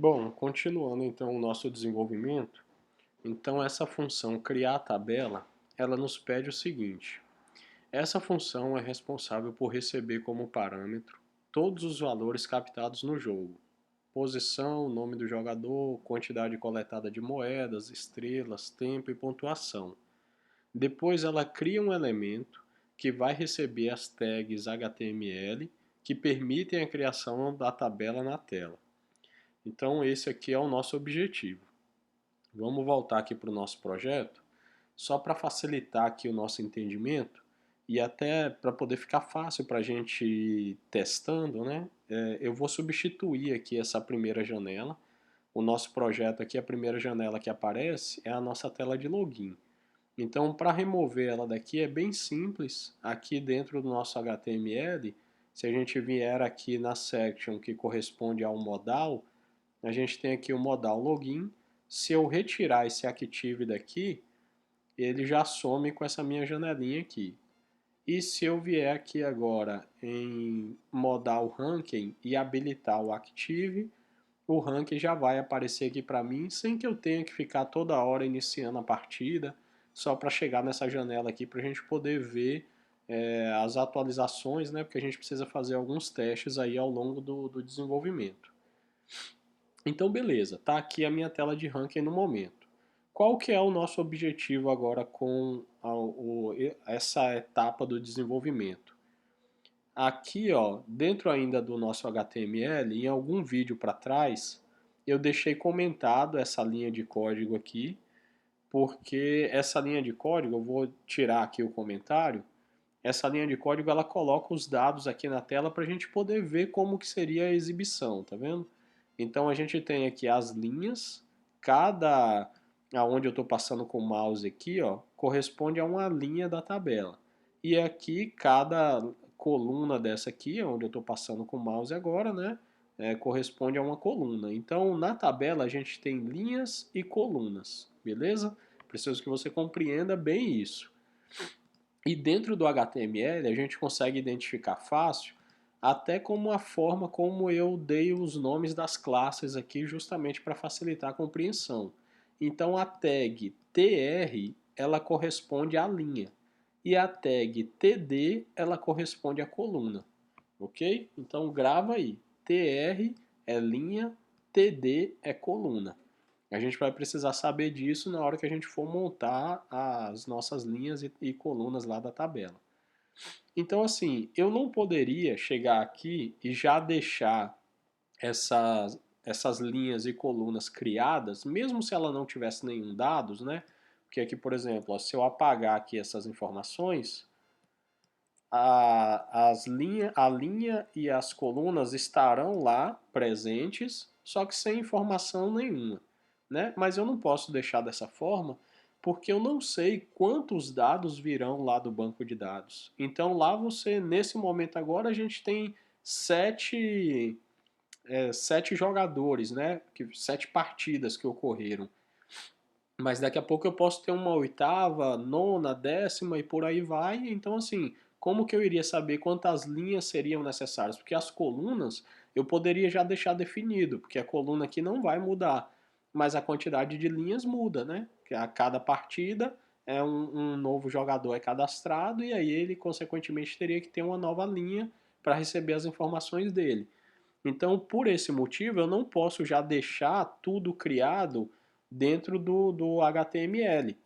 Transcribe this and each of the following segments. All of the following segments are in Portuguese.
Bom, continuando então o nosso desenvolvimento, então essa função criar tabela, ela nos pede o seguinte: essa função é responsável por receber como parâmetro todos os valores captados no jogo: posição, nome do jogador, quantidade coletada de moedas, estrelas, tempo e pontuação. Depois ela cria um elemento que vai receber as tags HTML que permitem a criação da tabela na tela. Então esse aqui é o nosso objetivo. Vamos voltar aqui para o nosso projeto, só para facilitar aqui o nosso entendimento e até para poder ficar fácil para a gente ir testando, né? Eu vou substituir aqui essa primeira janela. O nosso projeto aqui, a primeira janela que aparece é a nossa tela de login. Então, para remover ela daqui é bem simples. Aqui dentro do nosso HTML, se a gente vier aqui na section que corresponde ao modal, a gente tem aqui o modal login. Se eu retirar esse active daqui, ele já some com essa minha janelinha aqui. E se eu vier aqui agora em modal ranking e habilitar o active, o ranking já vai aparecer aqui para mim sem que eu tenha que ficar toda hora iniciando a partida, só para chegar nessa janela aqui para a gente poder ver as atualizações, né? Porque a gente precisa fazer alguns testes aí ao longo do desenvolvimento. Então, beleza, tá aqui a minha tela de ranking no momento. Qual que é o nosso objetivo agora com essa etapa do desenvolvimento? Aqui, ó, dentro ainda do nosso HTML, em algum vídeo para trás, eu deixei comentado essa linha de código aqui, porque essa linha de código, eu vou tirar aqui o comentário, essa linha de código ela coloca os dados aqui na tela para a gente poder ver como que seria a exibição, tá vendo? Então a gente tem aqui as linhas, cada aonde eu estou passando com o mouse aqui, ó, corresponde a uma linha da tabela. E aqui cada coluna dessa aqui, onde eu estou passando com o mouse agora, né, corresponde a uma coluna. Então na tabela a gente tem linhas e colunas, beleza? Preciso que você compreenda bem isso. E dentro do HTML a gente consegue identificar fácil até como a forma como eu dei os nomes das classes aqui justamente para facilitar a compreensão. Então a tag tr ela corresponde à linha e a tag td ela corresponde à coluna, ok? Então grava aí, tr é linha, td é coluna. A gente vai precisar saber disso na hora que a gente for montar as nossas linhas e colunas lá da tabela. Então, assim, eu não poderia chegar aqui e já deixar essas linhas e colunas criadas, mesmo se ela não tivesse nenhum dados, né? Porque aqui, por exemplo, ó, se eu apagar aqui essas informações, a linha e as colunas estarão lá presentes, só que sem informação nenhuma, né? Mas eu não posso deixar dessa forma porque eu não sei quantos dados virão lá do banco de dados. Então lá você, nesse momento agora, a gente tem sete jogadores, né? Sete partidas que ocorreram. Mas daqui a pouco eu posso ter uma oitava, nona, décima e por aí vai. Então, assim, como que eu iria saber quantas linhas seriam necessárias? Porque as colunas eu poderia já deixar definido, porque a coluna aqui não vai mudar, mas a quantidade de linhas muda, né? Que a cada partida um novo jogador é cadastrado e aí ele, consequentemente, teria que ter uma nova linha para receber as informações dele. Então, por esse motivo, eu não posso já deixar tudo criado dentro do HTML.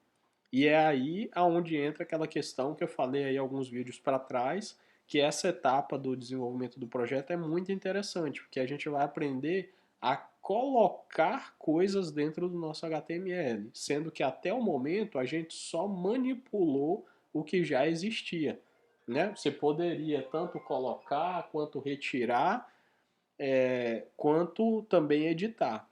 E é aí aonde entra aquela questão que eu falei aí alguns vídeos para trás, que essa etapa do desenvolvimento do projeto é muito interessante, porque a gente vai aprender a colocar coisas dentro do nosso HTML, sendo que até o momento a gente só manipulou o que já existia, né? Você poderia tanto colocar quanto retirar quanto também editar.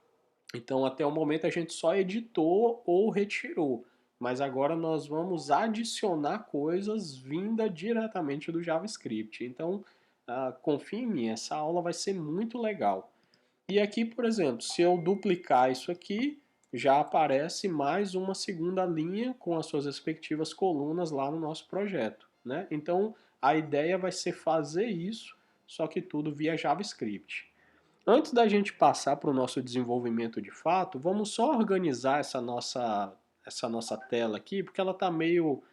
Então, até o momento a gente só editou ou retirou, mas agora nós vamos adicionar coisas vinda diretamente do JavaScript. Então, confie em mim, essa aula vai ser muito legal. E aqui, por exemplo, se eu duplicar isso aqui, já aparece mais uma segunda linha com as suas respectivas colunas lá no nosso projeto, né? Então, a ideia vai ser fazer isso, só que tudo via JavaScript. Antes da gente passar para o nosso desenvolvimento de fato, vamos só organizar essa nossa tela aqui, porque ela está meio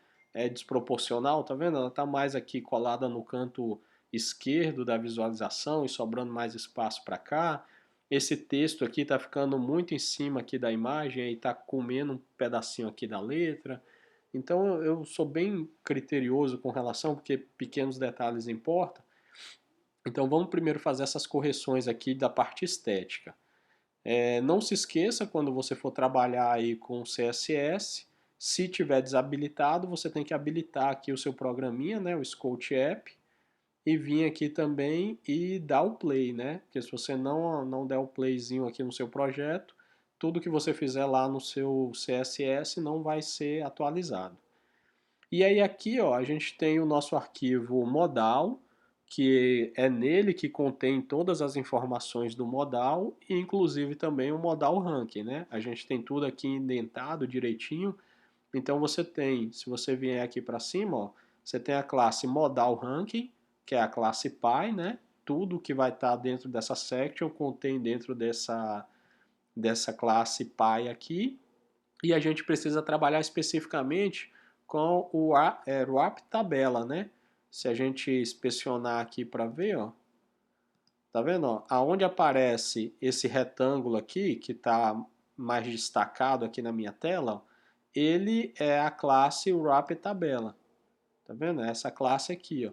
desproporcional, tá vendo? Ela está mais aqui colada no canto esquerdo da visualização e sobrando mais espaço para cá. Esse texto aqui está ficando muito em cima aqui da imagem e está comendo um pedacinho aqui da letra. Então eu sou bem criterioso com relação, porque pequenos detalhes importam. Então vamos primeiro fazer essas correções aqui da parte estética. Não se esqueça, quando você for trabalhar aí com CSS, se tiver desabilitado, você tem que habilitar aqui o seu programinha, né, o Scout App, e vir aqui também e dar o play, né? Porque se você não der o playzinho aqui no seu projeto, tudo que você fizer lá no seu CSS não vai ser atualizado. E aí aqui, ó, a gente tem o nosso arquivo modal, que é nele que contém todas as informações do modal e inclusive também o modal ranking, né? A gente tem tudo aqui indentado direitinho. Então você tem, se você vier aqui para cima, ó, você tem a classe modal ranking, que é a classe Py, né? Tudo que vai estar dentro dessa section contém dentro dessa classe Py aqui. E a gente precisa trabalhar especificamente com o wrap tabela, né? Se a gente inspecionar aqui para ver, ó, tá vendo? Ó, aonde aparece esse retângulo aqui, que está mais destacado aqui na minha tela, ó, ele é a classe wrap tabela, tá vendo? É essa classe aqui, ó.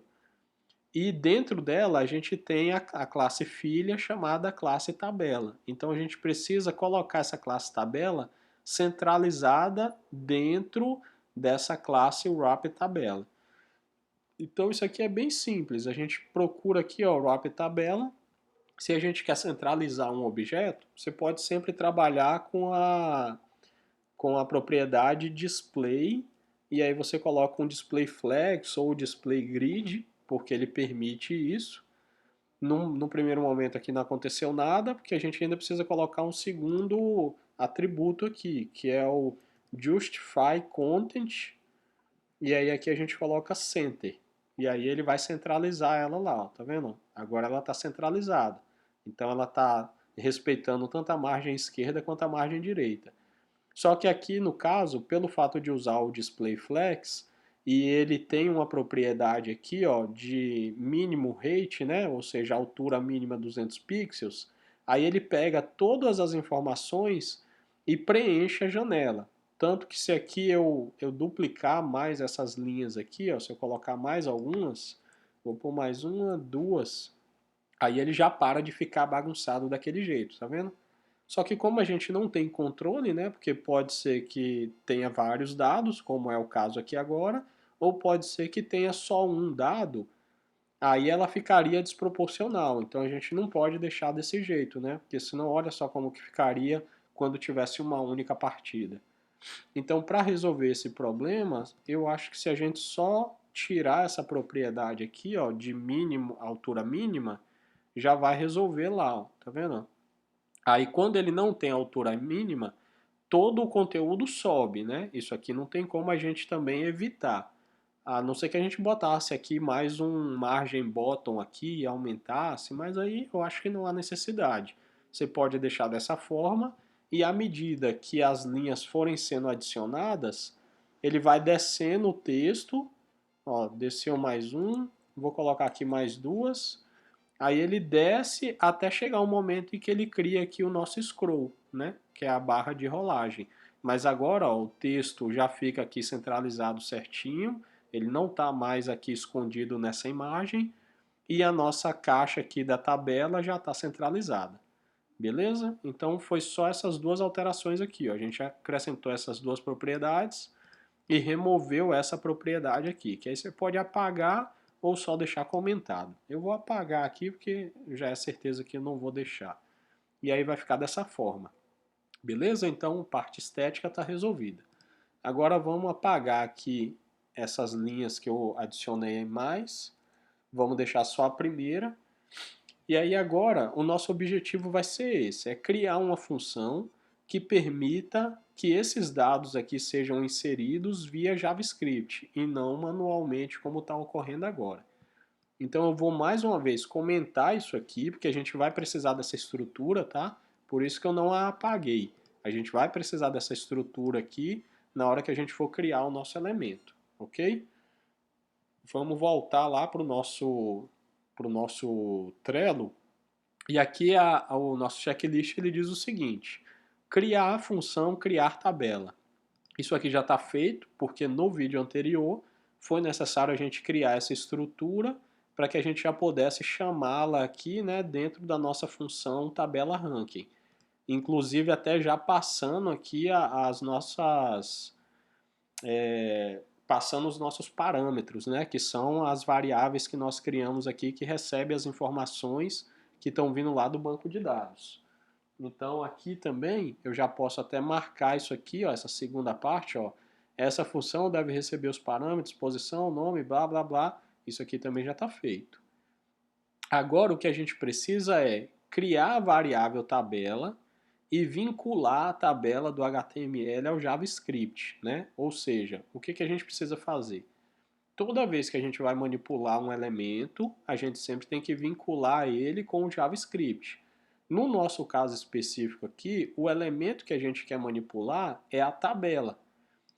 E dentro dela a gente tem a classe filha chamada classe tabela. Então a gente precisa colocar essa classe tabela centralizada dentro dessa classe wrap tabela. Então isso aqui é bem simples. A gente procura aqui o wrap tabela. Se a gente quer centralizar um objeto, você pode sempre trabalhar com a propriedade display, e aí você coloca um display flex ou display grid, porque ele permite isso. No primeiro momento aqui não aconteceu nada, porque a gente ainda precisa colocar um segundo atributo aqui, que é o justify content, e aí aqui a gente coloca center. E aí ele vai centralizar ela lá, ó, tá vendo? Agora ela está centralizada. Então ela está respeitando tanto a margem esquerda quanto a margem direita. Só que aqui, no caso, pelo fato de usar o Display Flex, e ele tem uma propriedade aqui, ó, de mínimo rate, né? Ou seja, altura mínima 200 pixels, aí ele pega todas as informações e preenche a janela. Tanto que se aqui eu duplicar mais essas linhas aqui, ó, se eu colocar mais algumas, vou pôr mais uma, duas, aí ele já para de ficar bagunçado daquele jeito, tá vendo? Só que como a gente não tem controle, né, porque pode ser que tenha vários dados, como é o caso aqui agora, ou pode ser que tenha só um dado, aí ela ficaria desproporcional. Então a gente não pode deixar desse jeito, né? Porque senão olha só como que ficaria quando tivesse uma única partida. Então, para resolver esse problema, eu acho que se a gente só tirar essa propriedade aqui, ó, de mínimo, altura mínima, já vai resolver lá, ó, tá vendo? Aí quando ele não tem altura mínima, todo o conteúdo sobe, né? Isso aqui não tem como a gente também evitar. A não ser que a gente botasse aqui mais um margem bottom aqui e aumentasse, mas aí eu acho que não há necessidade. Você pode deixar dessa forma e à medida que as linhas forem sendo adicionadas, ele vai descendo o texto, ó, desceu mais um, vou colocar aqui mais duas, aí ele desce até chegar um momento em que ele cria aqui o nosso scroll, né? Que é a barra de rolagem. Mas agora ó, o texto já fica aqui centralizado certinho, ele não está mais aqui escondido nessa imagem e a nossa caixa aqui da tabela já está centralizada. Beleza? Então foi só essas duas alterações aqui. Ó. A gente acrescentou essas duas propriedades e removeu essa propriedade aqui, que aí você pode apagar ou só deixar comentado. Eu vou apagar aqui porque já é certeza que eu não vou deixar. E aí vai ficar dessa forma. Beleza? Então, parte estética está resolvida. Agora vamos apagar aqui essas linhas que eu adicionei mais. Vamos deixar só a primeira. E aí agora o nosso objetivo vai ser esse, é criar uma função que permita que esses dados aqui sejam inseridos via JavaScript e não manualmente como está ocorrendo agora. Então eu vou mais uma vez comentar isso aqui, porque a gente vai precisar dessa estrutura, tá? Por isso que eu não a apaguei. A gente vai precisar dessa estrutura aqui na hora que a gente for criar o nosso elemento, ok? Vamos voltar lá para o nosso Trello. E aqui o nosso checklist ele diz o seguinte: criar a função criar tabela. Isso aqui já está feito, porque no vídeo anterior foi necessário a gente criar essa estrutura para que a gente já pudesse chamá-la aqui, né, dentro da nossa função tabela ranking. Inclusive até já passando aqui as nossas passando os nossos parâmetros, né, que são as variáveis que nós criamos aqui que recebem as informações que estão vindo lá do banco de dados. Então aqui também eu já posso até marcar isso aqui, ó, essa segunda parte, ó. Essa função deve receber os parâmetros, posição, nome, blá blá blá. Isso aqui também já está feito. Agora o que a gente precisa é criar a variável tabela e vincular a tabela do HTML ao JavaScript, né? Ou seja, o que a gente precisa fazer? Toda vez que a gente vai manipular um elemento, a gente sempre tem que vincular ele com o JavaScript. No nosso caso específico aqui, o elemento que a gente quer manipular é a tabela.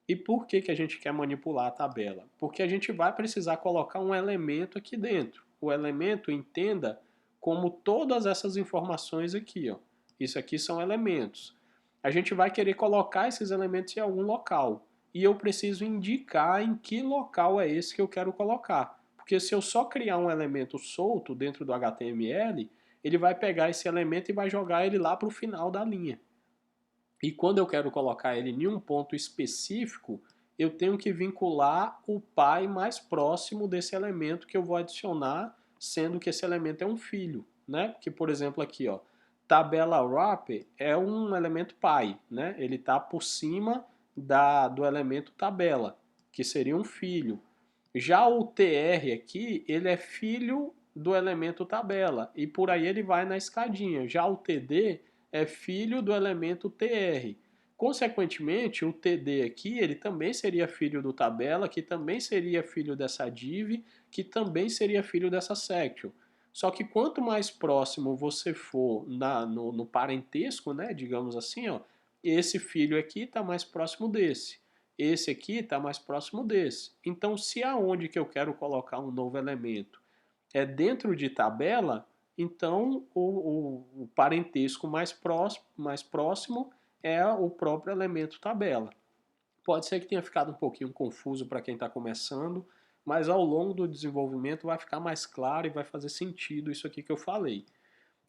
E por que a gente quer manipular a tabela? Porque a gente vai precisar colocar um elemento aqui dentro. O elemento, entenda como todas essas informações aqui, ó. Isso aqui são elementos. A gente vai querer colocar esses elementos em algum local. E eu preciso indicar em que local é esse que eu quero colocar. Porque se eu só criar um elemento solto dentro do HTML, ele vai pegar esse elemento e vai jogar ele lá para o final da linha. E quando eu quero colocar ele em um ponto específico, eu tenho que vincular o pai mais próximo desse elemento que eu vou adicionar, sendo que esse elemento é um filho, né? Que, por exemplo, aqui, ó, tabela wrapper é um elemento pai, né? Ele está por cima do elemento tabela, que seria um filho. Já o tr aqui, ele é filho do elemento tabela, e por aí ele vai na escadinha. Já o td é filho do elemento tr. Consequentemente, o td aqui, ele também seria filho do tabela, que também seria filho dessa div, que também seria filho dessa section. Só que quanto mais próximo você for no parentesco, né, digamos assim, ó, esse filho aqui está mais próximo desse. Esse aqui está mais próximo desse. Então, se aonde que eu quero colocar um novo elemento é dentro de tabela, então o parentesco mais próximo é o próprio elemento tabela. Pode ser que tenha ficado um pouquinho confuso para quem está começando, mas ao longo do desenvolvimento vai ficar mais claro e vai fazer sentido isso aqui que eu falei.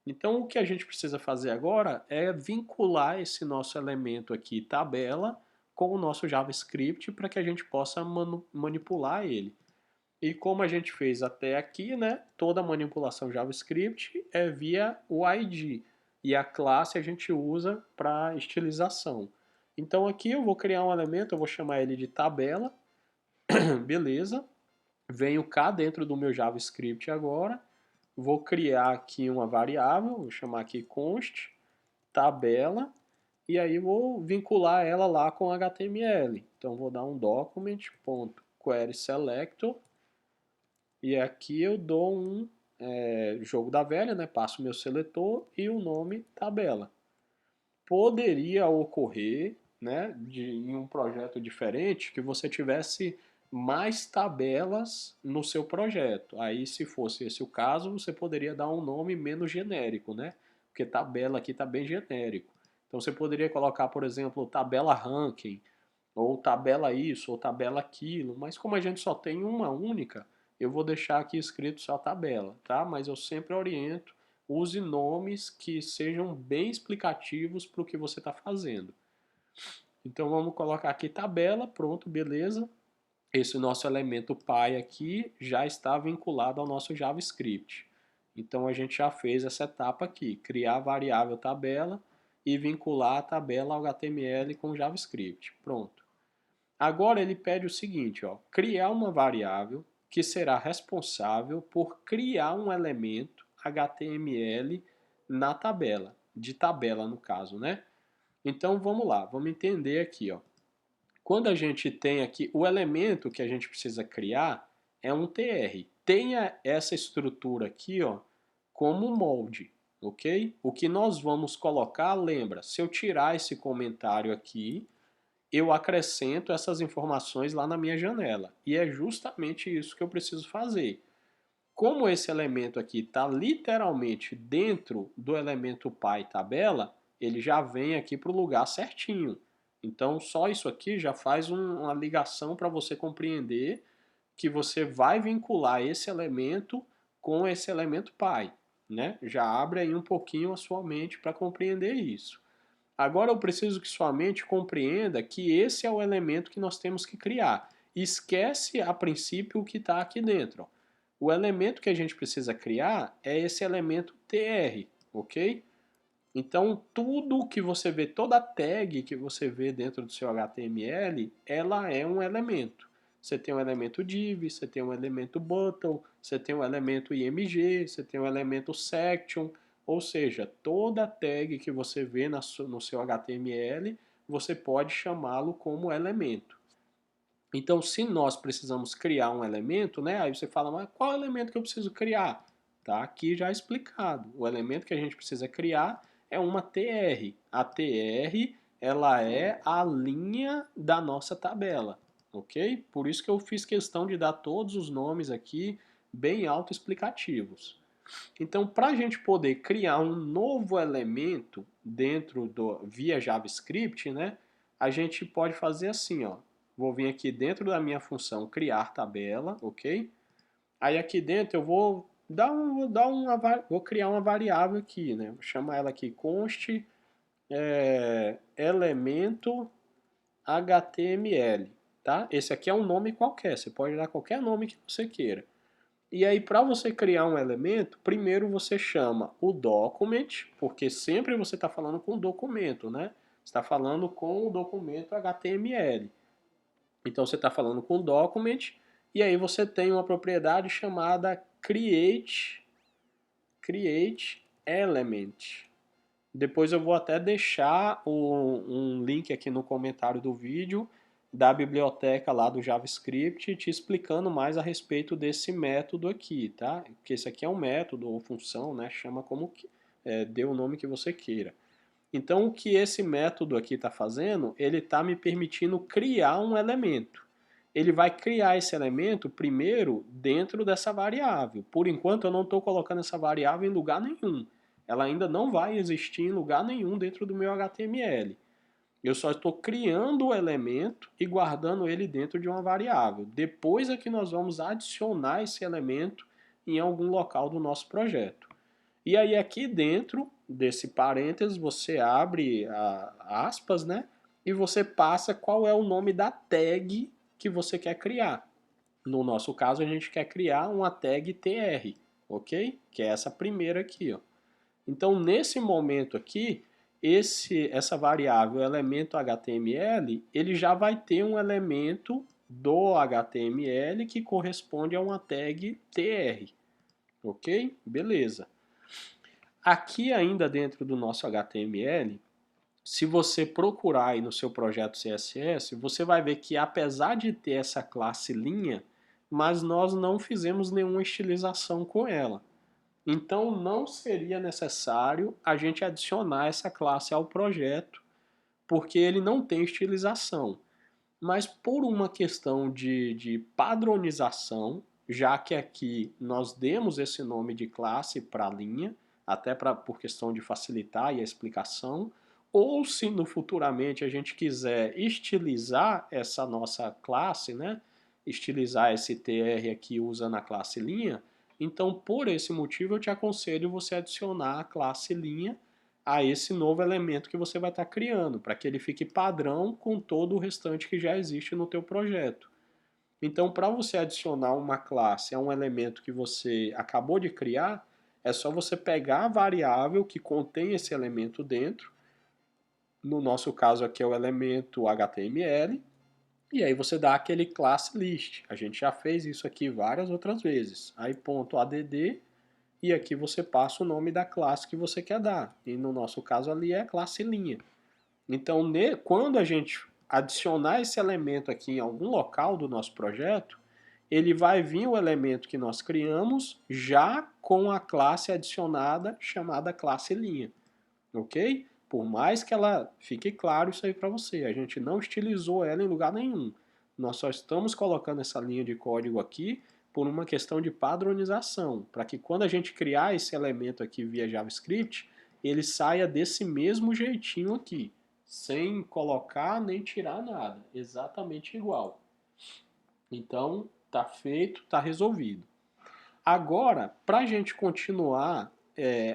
Então o que a gente precisa fazer agora é vincular esse nosso elemento aqui, tabela, com o nosso JavaScript para que a gente possa manipular ele. E como a gente fez até aqui, né, toda manipulação JavaScript é via o ID. E a classe a gente usa para estilização. Então aqui eu vou criar um elemento, eu vou chamar ele de tabela, beleza. Venho cá dentro do meu JavaScript agora, vou criar aqui uma variável, vou chamar aqui const tabela, e aí vou vincular ela lá com HTML. Então vou dar um document.querySelector, e aqui eu dou um jogo da velha, né? Passo o meu seletor e o nome tabela. Poderia ocorrer, né, em um projeto diferente, que você tivesse mais tabelas no seu projeto. Aí, se fosse esse o caso, você poderia dar um nome menos genérico, né? Porque tabela aqui está bem genérico. Então, você poderia colocar, por exemplo, tabela ranking, ou tabela isso, ou tabela aquilo. Mas como a gente só tem uma única, eu vou deixar aqui escrito só tabela, tá? Mas eu sempre oriento, use nomes que sejam bem explicativos para o que você está fazendo. Então vamos colocar aqui tabela, pronto, beleza. Esse nosso elemento pai aqui já está vinculado ao nosso JavaScript. Então a gente já fez essa etapa aqui, criar a variável tabela e vincular a tabela ao HTML com JavaScript. Pronto. Agora ele pede o seguinte, ó, criar uma variável que será responsável por criar um elemento HTML na tabela, de tabela no caso, né? Então vamos lá, vamos entender aqui, ó. Quando a gente tem aqui o elemento que a gente precisa criar é um tr. tenha essa estrutura aqui, ó, como molde, ok? O que nós vamos colocar, lembra, se eu tirar esse comentário aqui, eu acrescento essas informações lá na minha janela. E é justamente isso que eu preciso fazer. Como esse elemento aqui está literalmente dentro do elemento pai tabela, ele já vem aqui para o lugar certinho. Então, só isso aqui já faz uma ligação para você compreender que você vai vincular esse elemento com esse elemento pai, né? Já abre aí um pouquinho a sua mente para compreender isso. Agora eu preciso que sua mente compreenda que esse é o elemento que nós temos que criar. Esquece a princípio o que está aqui dentro. O elemento que a gente precisa criar é esse elemento tr, ok? Então tudo que você vê, toda tag que você vê dentro do seu HTML, ela é um elemento. Você tem um elemento div, você tem um elemento button, você tem um elemento img, você tem um elemento section, ou seja, toda tag que você vê no seu HTML, você pode chamá-lo como elemento. Então, se nós precisamos criar um elemento, né, aí você fala, mas qual elemento que eu preciso criar? Tá aqui já explicado. O elemento que a gente precisa criar é uma tr. A tr, ela é a linha da nossa tabela, ok? Por isso que eu fiz questão de dar todos os nomes aqui bem autoexplicativos. Então, para a gente poder criar um novo elemento dentro via JavaScript, né, a gente pode fazer assim, ó. Vou vir aqui dentro da minha função criar tabela, ok? Aí aqui dentro eu vou vou criar uma variável aqui, né? Vou chamar ela aqui const elemento HTML, tá? Esse aqui é um nome qualquer, você pode dar qualquer nome que você queira. E aí, para você criar um elemento, primeiro você chama o document, porque sempre você está falando com o documento, né? Você está falando com o documento HTML. Então você está falando com o document, e aí você tem uma propriedade chamada create element. Depois eu vou até deixar um link aqui no comentário do vídeo da biblioteca lá do JavaScript te explicando mais a respeito desse método aqui, tá? Porque esse aqui é um método ou função, né? Chama como dê o nome que você queira. Então o que esse método aqui está fazendo, ele está me permitindo criar um elemento. Ele vai criar esse elemento primeiro dentro dessa variável. Por enquanto eu não estou colocando essa variável em lugar nenhum. Ela ainda não vai existir em lugar nenhum dentro do meu HTML. Eu só estou criando o elemento e guardando ele dentro de uma variável. Depois é que nós vamos adicionar esse elemento em algum local do nosso projeto. E aí aqui dentro desse parênteses você abre aspas, né? E você passa qual é o nome da tag que você quer criar. No nosso caso a gente quer criar uma tag tr, ok? Que é essa primeira aqui, ó. Então nesse momento aqui, essa variável elemento HTML, ele já vai ter um elemento do HTML que corresponde a uma tag tr, ok? Beleza. Aqui ainda dentro do nosso HTML, se você procurar aí no seu projeto CSS, você vai ver que apesar de ter essa classe linha, mas nós não fizemos nenhuma estilização com ela. Então não seria necessário a gente adicionar essa classe ao projeto, porque ele não tem estilização. Mas por uma questão de padronização, já que aqui nós demos esse nome de classe para a linha, até por questão de facilitar a explicação, ou se no futuramente a gente quiser estilizar essa nossa classe, né? Estilizar esse tr aqui usando a classe linha, então por esse motivo eu te aconselho você adicionar a classe linha a esse novo elemento que você vai estar criando, para que ele fique padrão com todo o restante que já existe no teu projeto. Então, para você adicionar uma classe a um elemento que você acabou de criar, é só você pegar a variável que contém esse elemento dentro, no nosso caso aqui é o elemento HTML, e aí você dá aquele class list. A gente já fez isso aqui várias outras vezes. Aí ponto .add, e aqui você passa o nome da classe que você quer dar. E no nosso caso ali é a classe linha. Então, quando a gente adicionar esse elemento aqui em algum local do nosso projeto, ele vai vir o elemento que nós criamos já com a classe adicionada chamada classe linha, ok? Por mais que ela fique claro isso aí para você, a gente não estilizou ela em lugar nenhum. Nós só estamos colocando essa linha de código aqui por uma questão de padronização, para que quando a gente criar esse elemento aqui via JavaScript, ele saia desse mesmo jeitinho aqui, sem colocar nem tirar nada, exatamente igual. Então, tá feito, tá resolvido. Agora, para a gente continuar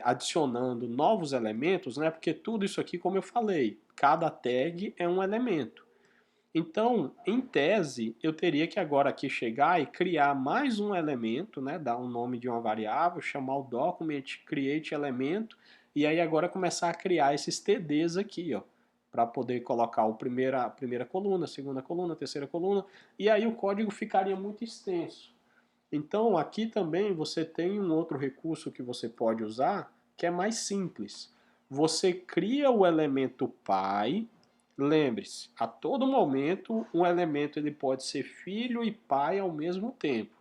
adicionando novos elementos, né? Porque tudo isso aqui, como eu falei, cada tag é um elemento. Então, em tese, eu teria que agora aqui chegar e criar mais um elemento, né? Dar um nome de uma variável, chamar o document create elemento, e aí agora começar a criar esses TDs aqui, ó, para poder colocar a primeira coluna, segunda coluna, terceira coluna, e aí o código ficaria muito extenso. Então, aqui também você tem um outro recurso que você pode usar, que é mais simples. Você cria o elemento pai. Lembre-se, a todo momento um elemento ele pode ser filho e pai ao mesmo tempo.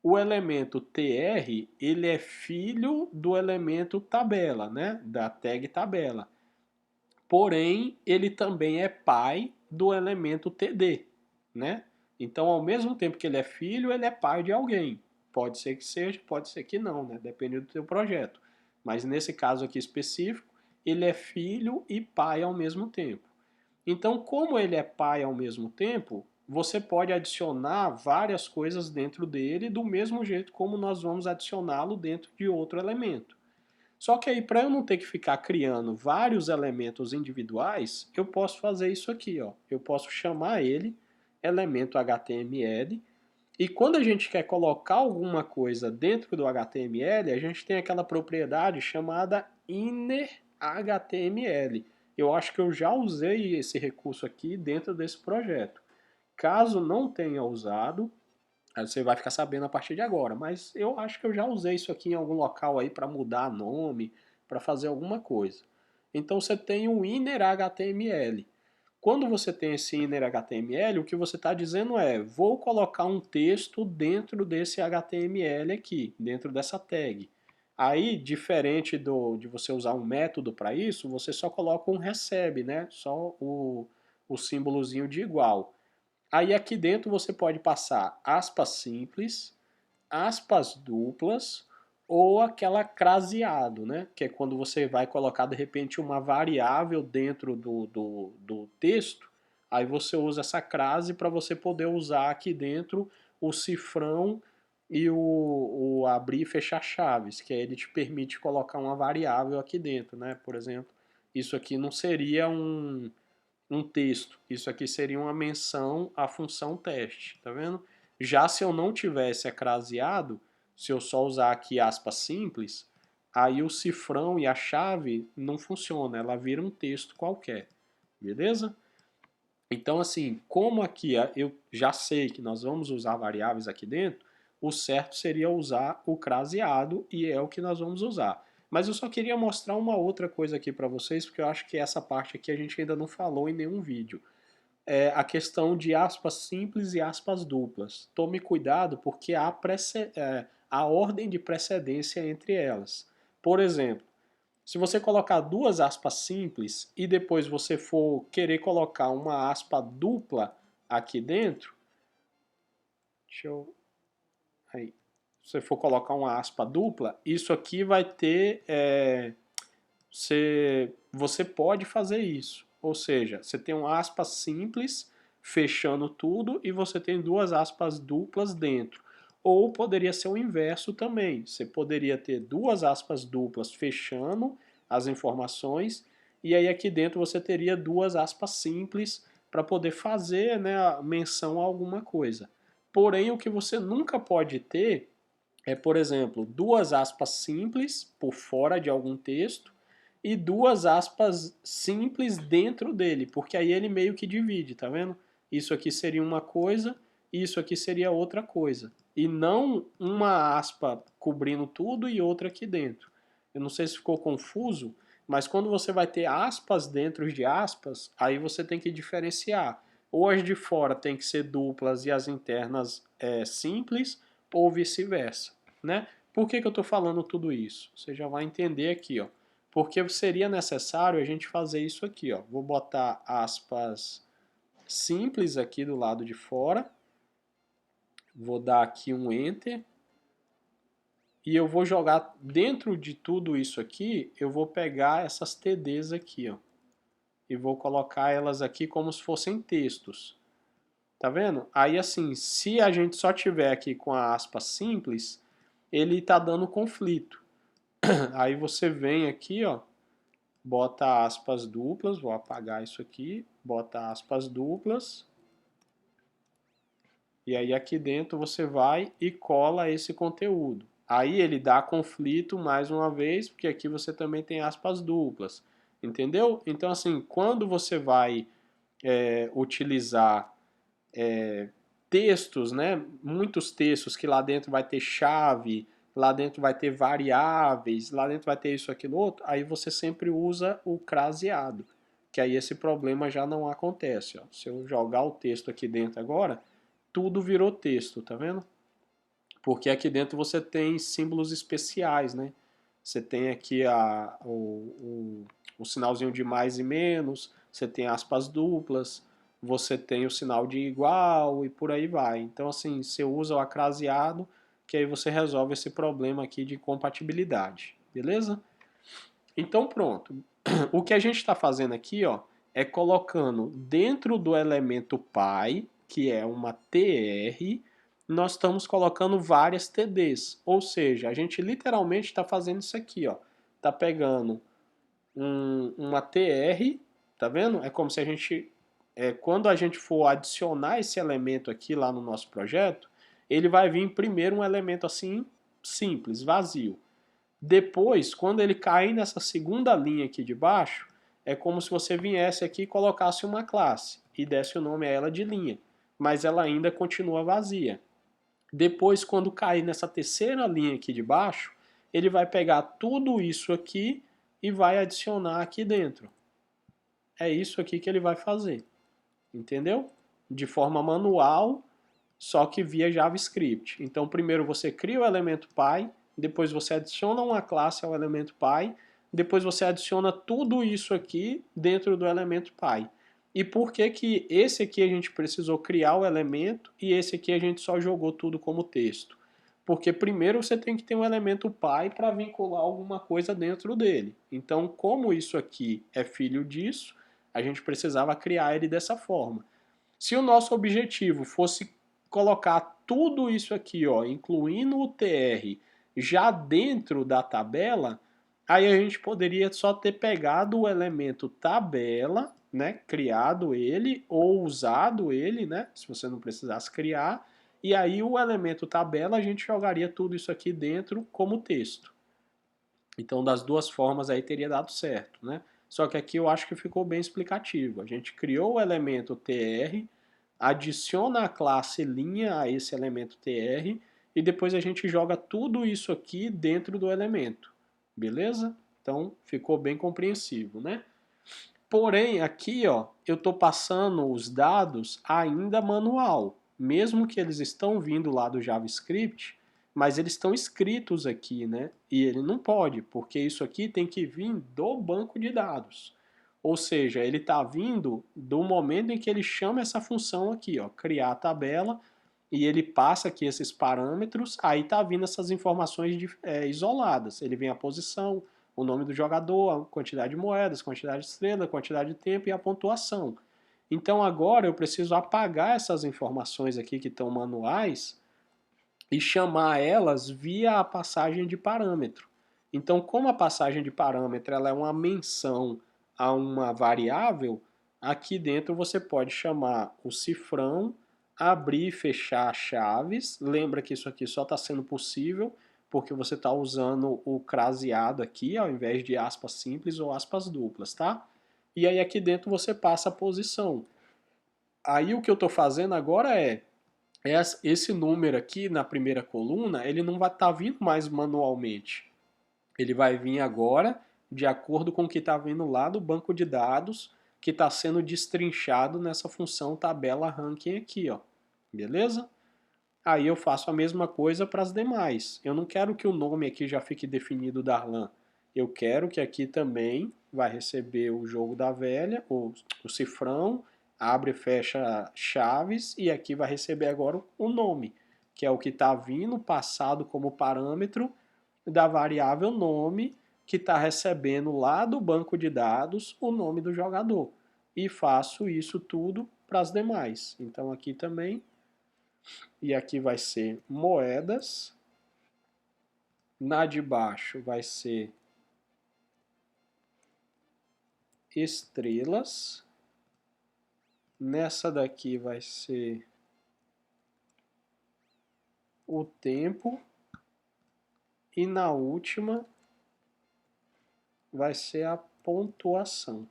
O elemento tr, ele é filho do elemento tabela, né? Da tag tabela. Porém, ele também é pai do elemento td, né? Então, ao mesmo tempo que ele é filho, ele é pai de alguém. Pode ser que seja, pode ser que não, né? Depende do seu projeto. Mas nesse caso aqui específico, ele é filho e pai ao mesmo tempo. Então, como ele é pai ao mesmo tempo, você pode adicionar várias coisas dentro dele do mesmo jeito como nós vamos adicioná-lo dentro de outro elemento. Só que aí, para eu não ter que ficar criando vários elementos individuais, eu posso fazer isso aqui, ó. Eu posso chamar ele elemento HTML, e quando a gente quer colocar alguma coisa dentro do HTML, a gente tem aquela propriedade chamada innerHTML. Eu acho que eu já usei esse recurso aqui dentro desse projeto. Caso não tenha usado, aí você vai ficar sabendo a partir de agora, mas eu acho que eu já usei isso aqui em algum local aí para mudar nome, para fazer alguma coisa. Então você tem o innerHTML. Quando você tem esse innerHTML, o que você está dizendo é, vou colocar um texto dentro desse HTML aqui, dentro dessa tag. Aí, diferente de você usar um método para isso, você só coloca um recebe, né? Só o símbolozinho de igual. Aí aqui dentro você pode passar aspas simples, aspas duplas ou aquela craseado, né? Que é quando você vai colocar de repente uma variável dentro do texto, aí você usa essa crase para você poder usar aqui dentro o cifrão e o abrir e fechar chaves, que aí ele te permite colocar uma variável aqui dentro, né? Por exemplo, isso aqui não seria um texto. Isso aqui seria uma menção à função teste, tá vendo? Já se eu não tivesse acraseado, se eu só usar aqui aspas simples, aí o cifrão e a chave não funciona, ela vira um texto qualquer, beleza? Então assim, como aqui eu já sei que nós vamos usar variáveis aqui dentro, o certo seria usar o craseado e é o que nós vamos usar. Mas eu só queria mostrar uma outra coisa aqui para vocês, porque eu acho que essa parte aqui a gente ainda não falou em nenhum vídeo. É a questão de aspas simples e aspas duplas. Tome cuidado porque há ordem de precedência entre elas. Por exemplo, se você colocar duas aspas simples e depois você for querer colocar uma aspa dupla aqui dentro, deixa eu... Aí, se você for colocar uma aspa dupla, isso aqui vai ter... você pode fazer isso. Ou seja, você tem uma aspa simples fechando tudo e você tem duas aspas duplas dentro. Ou poderia ser o inverso também. Você poderia ter duas aspas duplas fechando as informações e aí aqui dentro você teria duas aspas simples para poder fazer, né, a menção a alguma coisa. Porém, o que você nunca pode ter é, por exemplo, duas aspas simples por fora de algum texto e duas aspas simples dentro dele, porque aí ele meio que divide, tá vendo? Isso aqui seria uma coisa, isso aqui seria outra coisa. E não uma aspa cobrindo tudo e outra aqui dentro. Eu não sei se ficou confuso, mas quando você vai ter aspas dentro de aspas, aí você tem que diferenciar. ou as de fora tem que ser duplas e as internas simples, ou vice-versa, né? Por que eu estou falando tudo isso? Você já vai entender aqui, ó. Porque seria necessário a gente fazer isso aqui, ó. Vou botar aspas simples aqui do lado de fora. Vou dar aqui um Enter. E eu vou jogar dentro de tudo isso aqui, eu vou pegar essas TDs aqui, ó. E vou colocar elas aqui como se fossem textos. Tá vendo? Aí assim, se a gente só tiver aqui com a aspa simples, ele tá dando conflito. Aí você vem aqui, ó, bota aspas duplas, vou apagar isso aqui, bota aspas duplas. E aí aqui dentro você vai e cola esse conteúdo. Aí ele dá conflito mais uma vez, porque aqui você também tem aspas duplas. Entendeu? Então assim, quando você vai utilizar textos, né? Muitos textos que lá dentro vai ter chave, lá dentro vai ter variáveis, lá dentro vai ter isso, aquilo, outro, aí você sempre usa o craseado, que aí esse problema já não acontece. Ó. Se eu jogar o texto aqui dentro agora, tudo virou texto, tá vendo? Porque aqui dentro você tem símbolos especiais, né? Você tem aqui o sinalzinho de mais e menos, você tem aspas duplas, você tem o sinal de igual e por aí vai. Então, assim, você usa o acraseado, que aí você resolve esse problema aqui de compatibilidade, beleza? Então, pronto. O que a gente está fazendo aqui, ó, é colocando dentro do elemento pi, que é uma TR, nós estamos colocando várias TDs. Ou seja, a gente literalmente está fazendo isso aqui, ó. Tá pegando uma TR, tá vendo? É como se a gente, quando a gente for adicionar esse elemento aqui lá no nosso projeto, ele vai vir primeiro um elemento assim simples, vazio. Depois, quando ele cair nessa segunda linha aqui de baixo, é como se você viesse aqui e colocasse uma classe e desse o nome a ela de linha, mas ela ainda continua vazia. Depois, quando cair nessa terceira linha aqui de baixo, ele vai pegar tudo isso aqui e vai adicionar aqui dentro. É isso aqui que ele vai fazer, entendeu? De forma manual, só que via JavaScript. Então, primeiro você cria o elemento pi, depois você adiciona uma classe ao elemento pi, depois você adiciona tudo isso aqui dentro do elemento pi. E por que que esse aqui a gente precisou criar o elemento e esse aqui a gente só jogou tudo como texto? Porque primeiro você tem que ter um elemento pi para vincular alguma coisa dentro dele. Então, como isso aqui é filho disso, a gente precisava criar ele dessa forma. Se o nosso objetivo fosse colocar tudo isso aqui, ó, incluindo o TR, já dentro da tabela, aí a gente poderia só ter pegado o elemento tabela, né, criado ele ou usado ele, né, se você não precisasse criar, e aí o elemento tabela a gente jogaria tudo isso aqui dentro como texto. Então, das duas formas aí teria dado certo, né? Só que aqui eu acho que ficou bem explicativo. A gente criou o elemento tr, adiciona a classe linha a esse elemento tr e depois a gente joga tudo isso aqui dentro do elemento. Beleza? Então, ficou bem compreensível, né? Porém, aqui, ó, eu estou passando os dados ainda manual. Mesmo que eles estão vindo lá do JavaScript, mas eles estão escritos aqui, né? E ele não pode, porque isso aqui tem que vir do banco de dados. Ou seja, ele está vindo do momento em que ele chama essa função aqui, ó, criar a tabela, e ele passa aqui esses parâmetros, aí está vindo essas informações isoladas. Ele vem a posição, o nome do jogador, a quantidade de moedas, quantidade de estrela, quantidade de tempo e a pontuação. Então agora eu preciso apagar essas informações aqui que estão manuais e chamar elas via a passagem de parâmetro. Então, como a passagem de parâmetro ela é uma menção a uma variável, aqui dentro você pode chamar o cifrão, abrir e fechar chaves. Lembra que isso aqui só está sendo possível porque você está usando o craseado aqui, ao invés de aspas simples ou aspas duplas, tá? E aí aqui dentro você passa a posição. Aí o que eu estou fazendo agora esse número aqui na primeira coluna, ele não vai estar vindo mais manualmente. Ele vai vir agora de acordo com o que está vindo lá do banco de dados, que está sendo destrinchado nessa função tabela ranking aqui, ó. Beleza? Aí eu faço a mesma coisa para as demais. Eu não quero que o nome aqui já fique definido Darlan. Eu quero que aqui também vai receber o jogo da velha, o cifrão, abre e fecha chaves, e aqui vai receber agora o nome, que é o que está vindo passado como parâmetro da variável nome, que está recebendo lá do banco de dados o nome do jogador. E faço isso tudo para as demais. Então aqui também, e aqui vai ser moedas, na de baixo vai ser estrelas, nessa daqui vai ser o tempo, e na última vai ser a pontuação.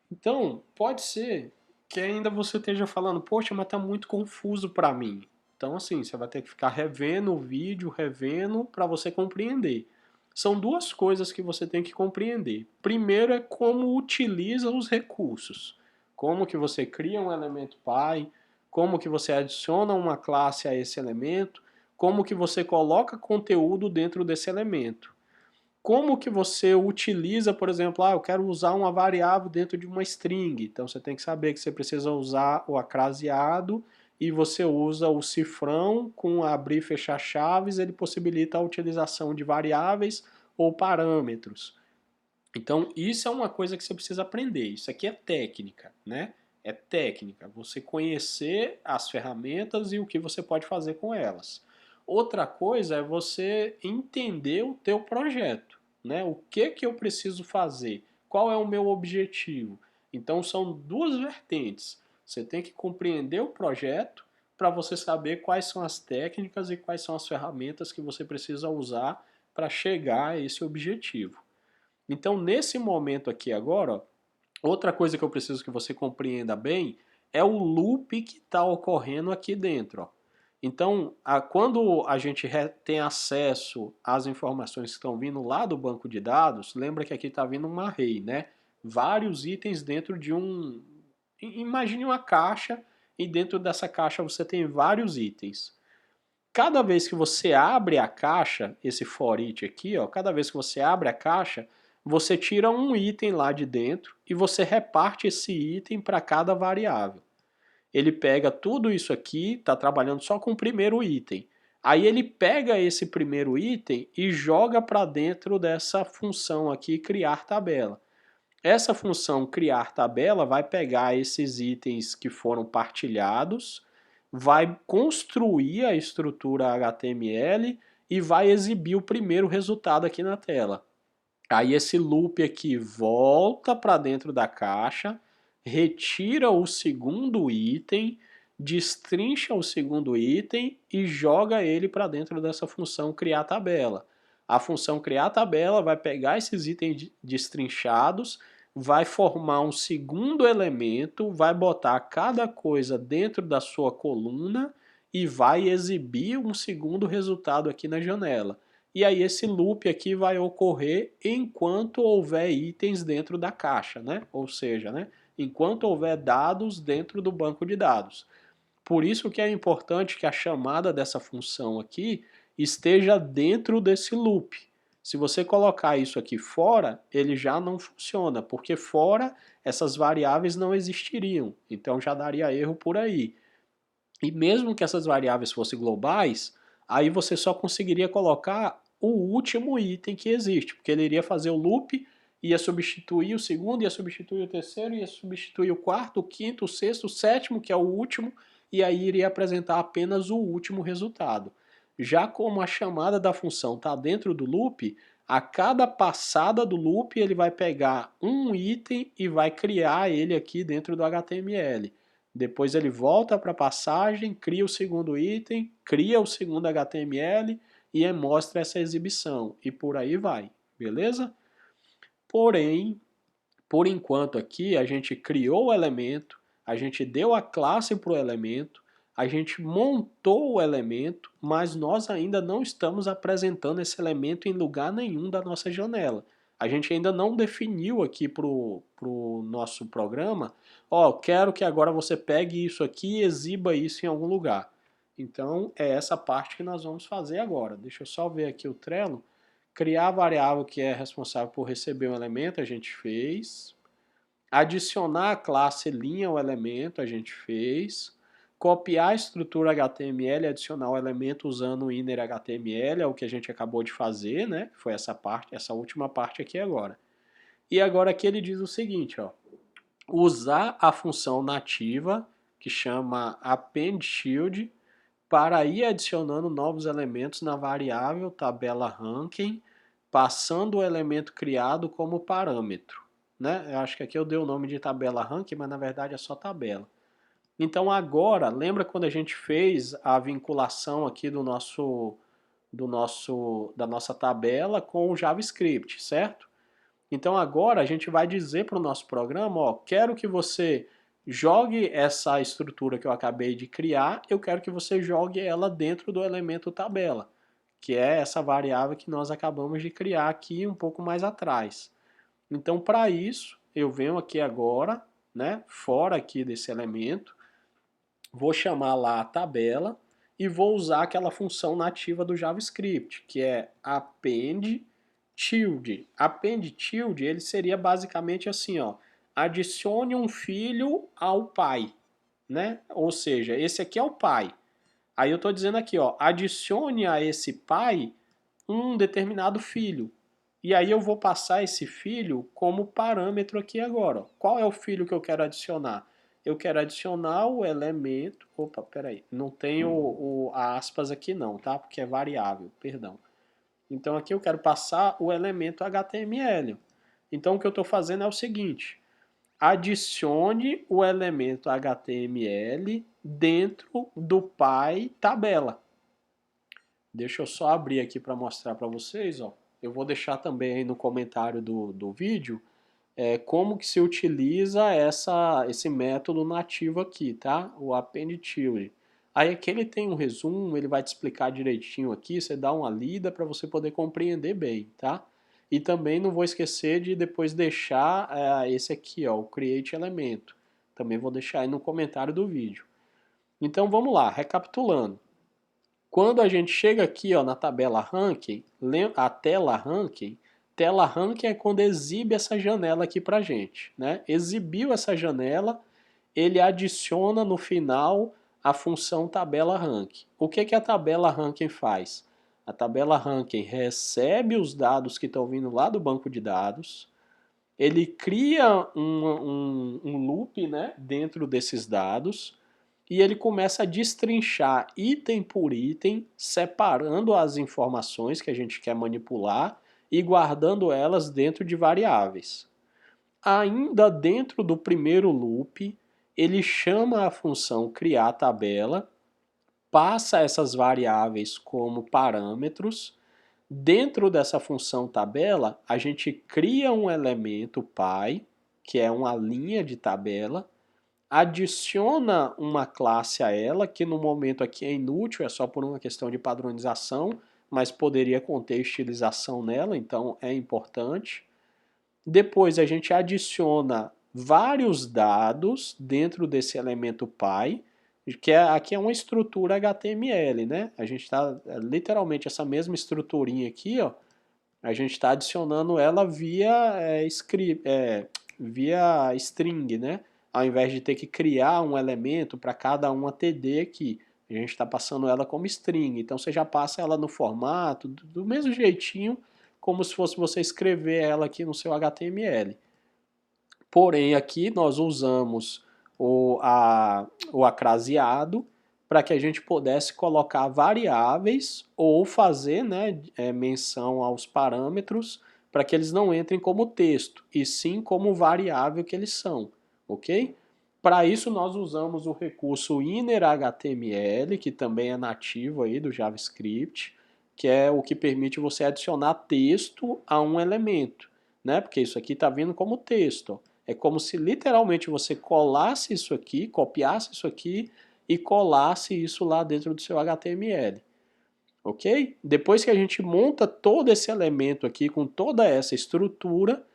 Então, pode ser que ainda você esteja falando, poxa, mas está muito confuso para mim. Então, assim, você vai ter que ficar revendo o vídeo, revendo, para você compreender. São duas coisas que você tem que compreender. Primeiro é como utiliza os recursos. Como que você cria um elemento pai, como que você adiciona uma classe a esse elemento, como que você coloca conteúdo dentro desse elemento. Como que você utiliza, por exemplo, eu quero usar uma variável dentro de uma string. Então você tem que saber que você precisa usar o acraseado e você usa o cifrão com abrir e fechar chaves, ele possibilita a utilização de variáveis ou parâmetros. Então isso é uma coisa que você precisa aprender. Isso aqui é técnica, né? É técnica, você conhecer as ferramentas e o que você pode fazer com elas. Outra coisa é você entender o teu projeto, né? O que eu preciso fazer? Qual é o meu objetivo? Então são duas vertentes. Você tem que compreender o projeto para você saber quais são as técnicas e quais são as ferramentas que você precisa usar para chegar a esse objetivo. Então nesse momento aqui agora, ó, outra coisa que eu preciso que você compreenda bem é o loop que está ocorrendo aqui dentro, ó. Então, quando a gente tem acesso às informações que estão vindo lá do banco de dados, lembra que aqui está vindo um array, né? Vários itens dentro de um... Imagine uma caixa e dentro dessa caixa você tem vários itens. Cada vez que você abre a caixa, esse for each aqui, ó, cada vez que você abre a caixa, você tira um item lá de dentro e você reparte esse item para cada variável. Ele pega tudo isso aqui, está trabalhando só com o primeiro item. Aí ele pega esse primeiro item e joga para dentro dessa função aqui, criar tabela. Essa função criar tabela vai pegar esses itens que foram partilhados, vai construir a estrutura HTML e vai exibir o primeiro resultado aqui na tela. Aí esse loop aqui volta para dentro da caixa, retira o segundo item, destrincha o segundo item e joga ele para dentro dessa função criar tabela. A função criar tabela vai pegar esses itens destrinchados, vai formar um segundo elemento, vai botar cada coisa dentro da sua coluna e vai exibir um segundo resultado aqui na janela. E aí esse loop aqui vai ocorrer enquanto houver itens dentro da caixa, né? Ou seja, né? Enquanto houver dados dentro do banco de dados. Por isso que é importante que a chamada dessa função aqui esteja dentro desse loop. Se você colocar isso aqui fora, ele já não funciona, porque fora essas variáveis não existiriam, então já daria erro por aí. E mesmo que essas variáveis fossem globais, aí você só conseguiria colocar o último item que existe, porque ele iria fazer o loop, ia substituir o segundo, ia substituir o terceiro, ia substituir o quarto, o quinto, o sexto, o sétimo, que é o último, e aí iria apresentar apenas o último resultado. Já como a chamada da função está dentro do loop, a cada passada do loop ele vai pegar um item e vai criar ele aqui dentro do HTML. Depois ele volta para a passagem, cria o segundo item, cria o segundo HTML e mostra essa exibição. E por aí vai, beleza? Porém, por enquanto aqui a gente criou o elemento, a gente deu a classe para o elemento, a gente montou o elemento, mas nós ainda não estamos apresentando esse elemento em lugar nenhum da nossa janela. A gente ainda não definiu aqui para o nosso programa, ó, quero que agora você pegue isso aqui e exiba isso em algum lugar. Então, é essa parte que nós vamos fazer agora. Deixa eu só ver aqui o Trello. Criar a variável que é responsável por receber um elemento, a gente fez. Adicionar a classe linha ao elemento, a gente fez. Copiar a estrutura HTML e adicionar o elemento usando o inner HTML, é o que a gente acabou de fazer, né? Foi essa parte, essa última parte aqui agora. E agora aqui ele diz o seguinte, ó. Usar a função nativa, que chama append_child, para ir adicionando novos elementos na variável tabela ranking, passando o elemento criado como parâmetro. Né? Eu acho que aqui eu dei o nome de tabela ranking, mas na verdade é só tabela. Então agora, lembra quando a gente fez a vinculação aqui da nossa tabela com o JavaScript, certo? Então agora a gente vai dizer para o nosso programa, ó, quero que você jogue essa estrutura que eu acabei de criar, eu quero que você jogue ela dentro do elemento tabela, que é essa variável que nós acabamos de criar aqui um pouco mais atrás. Então para isso, eu venho aqui agora, né, fora aqui desse elemento, vou chamar lá a tabela e vou usar aquela função nativa do JavaScript, que é append tilde. Append tilde, ele seria basicamente assim, ó, adicione um filho ao pai, né? Ou seja, esse aqui é o pai. Aí eu estou dizendo aqui, ó, adicione a esse pai um determinado filho. E aí eu vou passar esse filho como parâmetro aqui agora. Ó. Qual é o filho que eu quero adicionar? Eu quero adicionar o elemento... Opa, peraí. Não tem a aspas aqui não, tá? Porque é variável, perdão. Então aqui eu quero passar o elemento HTML. Então o que eu estou fazendo é o seguinte. Adicione o elemento HTML dentro do pai tabela. Deixa eu só abrir aqui para mostrar para vocês. Ó. Eu vou deixar também aí no comentário do vídeo como que se utiliza esse método nativo aqui, tá? O append_child. Aí aqui ele tem um resumo, ele vai te explicar direitinho aqui, você dá uma lida para você poder compreender bem, tá? E também não vou esquecer de depois deixar esse aqui, ó, o create elemento. Também vou deixar aí no comentário do vídeo. Então vamos lá, recapitulando. Quando a gente chega aqui ó, na tabela ranking, a tela ranking é quando exibe essa janela aqui para a gente. Né? Exibiu essa janela, ele adiciona no final a função tabela ranking. O que a tabela ranking faz? A tabela ranking recebe os dados que estão vindo lá do banco de dados, ele cria um loop né, dentro desses dados, e ele começa a destrinchar item por item, separando as informações que a gente quer manipular e guardando elas dentro de variáveis. Ainda dentro do primeiro loop, ele chama a função criar tabela, passa essas variáveis como parâmetros. Dentro dessa função tabela, a gente cria um elemento pai, que é uma linha de tabela, adiciona uma classe a ela, que no momento aqui é inútil, é só por uma questão de padronização, mas poderia conter estilização nela, então é importante. Depois a gente adiciona vários dados dentro desse elemento pai, que aqui é uma estrutura HTML, né? A gente está literalmente essa mesma estruturinha aqui, ó, a gente está adicionando ela via string, né? Ao invés de ter que criar um elemento para cada uma TD aqui, a gente está passando ela como string. Então você já passa ela no formato, do mesmo jeitinho, como se fosse você escrever ela aqui no seu HTML. Porém, aqui nós usamos o acraseado para que a gente pudesse colocar variáveis ou fazer né, menção aos parâmetros para que eles não entrem como texto, e sim como variável que eles são, ok? Para isso nós usamos o recurso innerHTML, que também é nativo aí do JavaScript, que é o que permite você adicionar texto a um elemento, né? Porque isso aqui está vindo como texto. É como se literalmente você colasse isso aqui, copiasse isso aqui e colasse isso lá dentro do seu HTML. ok? Depois que a gente monta todo esse elemento aqui com toda essa estrutura,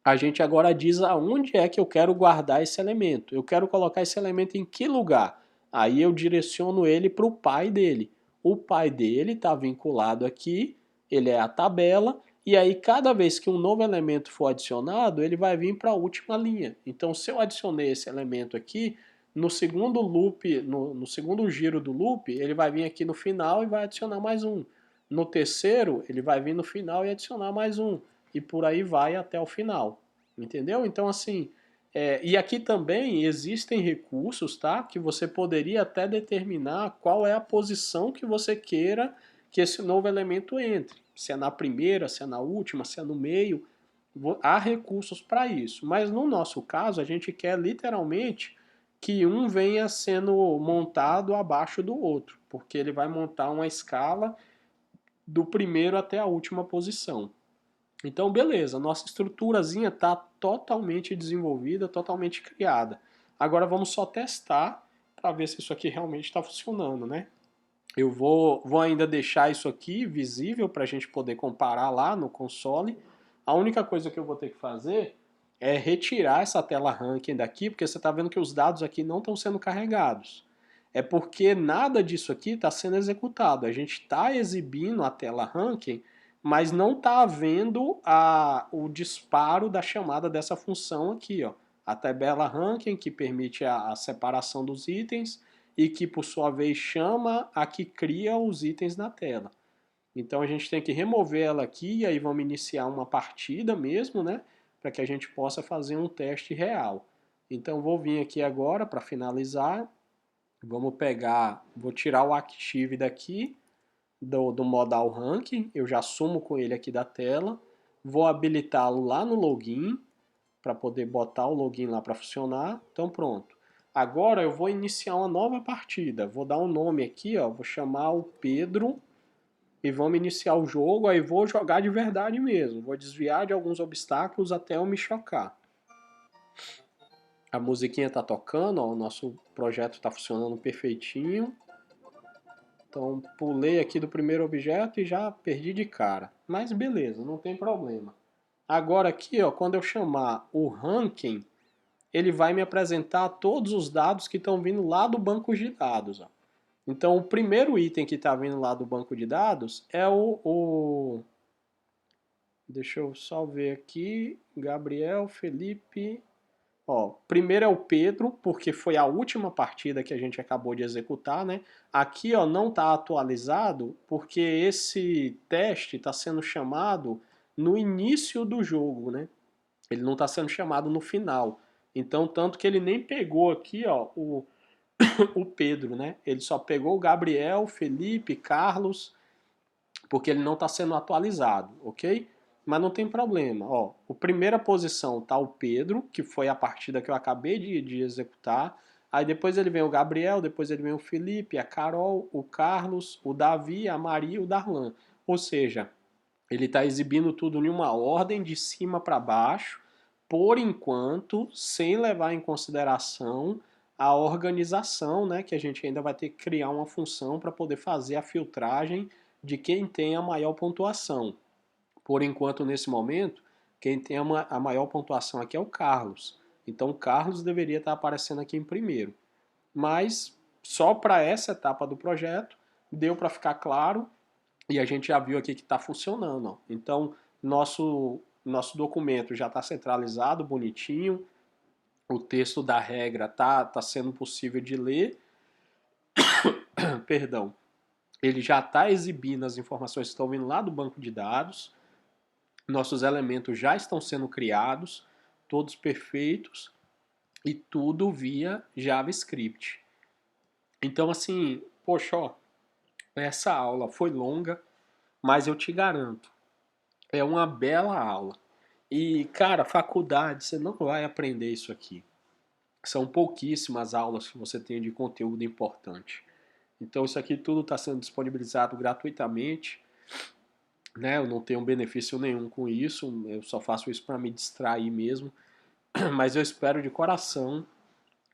a gente agora diz aonde é que eu quero guardar esse elemento. Eu quero colocar esse elemento em que lugar? Aí eu direciono ele para o pai dele. O pai dele está vinculado aqui, ele é a tabela, e aí cada vez que um novo elemento for adicionado, ele vai vir para a última linha. Então se eu adicionei esse elemento aqui, no segundo loop, no segundo giro do loop, ele vai vir aqui no final e vai adicionar mais um. No terceiro, ele vai vir no final e adicionar mais um. E por aí vai até o final. Entendeu? Então, assim, e aqui também existem recursos, tá? Que você poderia até determinar qual é a posição que você queira que esse novo elemento entre. Se é na primeira, se é na última, se é no meio. Há recursos para isso. Mas no nosso caso, a gente quer literalmente que um venha sendo montado abaixo do outro, porque ele vai montar uma escala do primeiro até a última posição. Então, beleza, nossa estruturazinha está totalmente desenvolvida, totalmente criada. Agora vamos só testar para ver se isso aqui realmente está funcionando, né? Eu vou ainda deixar isso aqui visível para a gente poder comparar lá no console. A única coisa que eu vou ter que fazer é retirar essa tela ranking daqui, porque você está vendo que os dados aqui não estão sendo carregados. É porque nada disso aqui está sendo executado. A gente está exibindo a tela ranking, mas não está havendo o disparo da chamada dessa função aqui, ó. A tabela ranking, que permite a separação dos itens, e que por sua vez chama a que cria os itens na tela. Então a gente tem que remover ela aqui e aí vamos iniciar uma partida mesmo, né? Para que a gente possa fazer um teste real. Então vou vir aqui agora para finalizar. Vamos pegar, vou tirar o Active daqui do modal ranking, eu já sumo com ele aqui da tela. Vou habilitá-lo lá no login para poder botar o login lá para funcionar. Então pronto. Agora eu vou iniciar uma nova partida. Vou dar um nome aqui, ó, vou chamar o Pedro e vamos iniciar o jogo. Aí vou jogar de verdade mesmo. Vou desviar de alguns obstáculos até eu me chocar. A musiquinha tá tocando, ó, o nosso projeto está funcionando perfeitinho. Então pulei aqui do primeiro objeto e já perdi de cara. Mas beleza, não tem problema. Agora aqui, ó, quando eu chamar o ranking, ele vai me apresentar todos os dados que estão vindo lá do banco de dados. Ó. Então, o primeiro item que está vindo lá do banco de dados é Deixa eu só ver aqui. Gabriel, Felipe. Ó, primeiro é o Pedro, porque foi a última partida que a gente acabou de executar, né? Aqui, ó, não está atualizado, porque esse teste está sendo chamado no início do jogo, né? Ele não está sendo chamado no final. Então, tanto que ele nem pegou aqui, ó, o Pedro, né? Ele só pegou o Gabriel, Felipe, Carlos, porque ele não está sendo atualizado, ok? Mas não tem problema, ó. A primeira posição tá o Pedro, que foi a partida que eu acabei de executar. Aí depois ele vem o Gabriel, depois ele vem o Felipe, a Carol, o Carlos, o Davi, a Maria e o Darlan. Ou seja, ele está exibindo tudo em uma ordem de cima para baixo, por enquanto, sem levar em consideração a organização, né, que a gente ainda vai ter que criar uma função para poder fazer a filtragem de quem tem a maior pontuação. Por enquanto, nesse momento, quem tem a maior pontuação aqui é o Carlos. Então, o Carlos deveria estar aparecendo aqui em primeiro. Mas, só para essa etapa do projeto, deu para ficar claro e a gente já viu aqui que está funcionando. Ó. Então, nosso documento já está centralizado, bonitinho. O texto da regra tá sendo possível de ler. Perdão. Ele já está exibindo as informações que estão vindo lá do banco de dados. Nossos elementos já estão sendo criados, todos perfeitos, e tudo via JavaScript. Então, assim, poxa, ó, essa aula foi longa, mas eu te garanto, é uma bela aula. E, cara, faculdade, você não vai aprender isso aqui. São pouquíssimas aulas que você tem de conteúdo importante. Então, isso aqui tudo está sendo disponibilizado gratuitamente. Né? Eu não tenho benefício nenhum com isso, eu só faço isso para me distrair mesmo. Mas eu espero de coração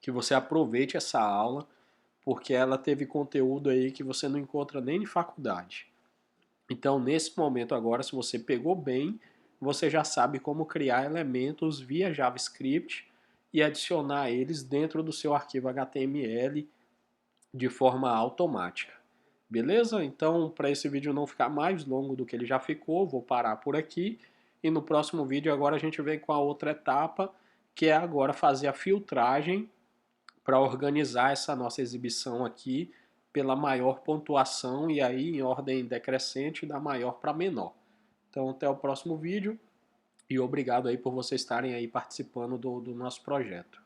que você aproveite essa aula, porque ela teve conteúdo aí que você não encontra nem em faculdade. Então, nesse momento agora, se você pegou bem, você já sabe como criar elementos via JavaScript e adicionar eles dentro do seu arquivo HTML de forma automática. Beleza? Então, para esse vídeo não ficar mais longo do que ele já ficou, vou parar por aqui. E no próximo vídeo agora a gente vem com a outra etapa, que é agora fazer a filtragem para organizar essa nossa exibição aqui pela maior pontuação e aí em ordem decrescente da maior para menor. Então até o próximo vídeo e obrigado aí por vocês estarem aí participando do nosso projeto.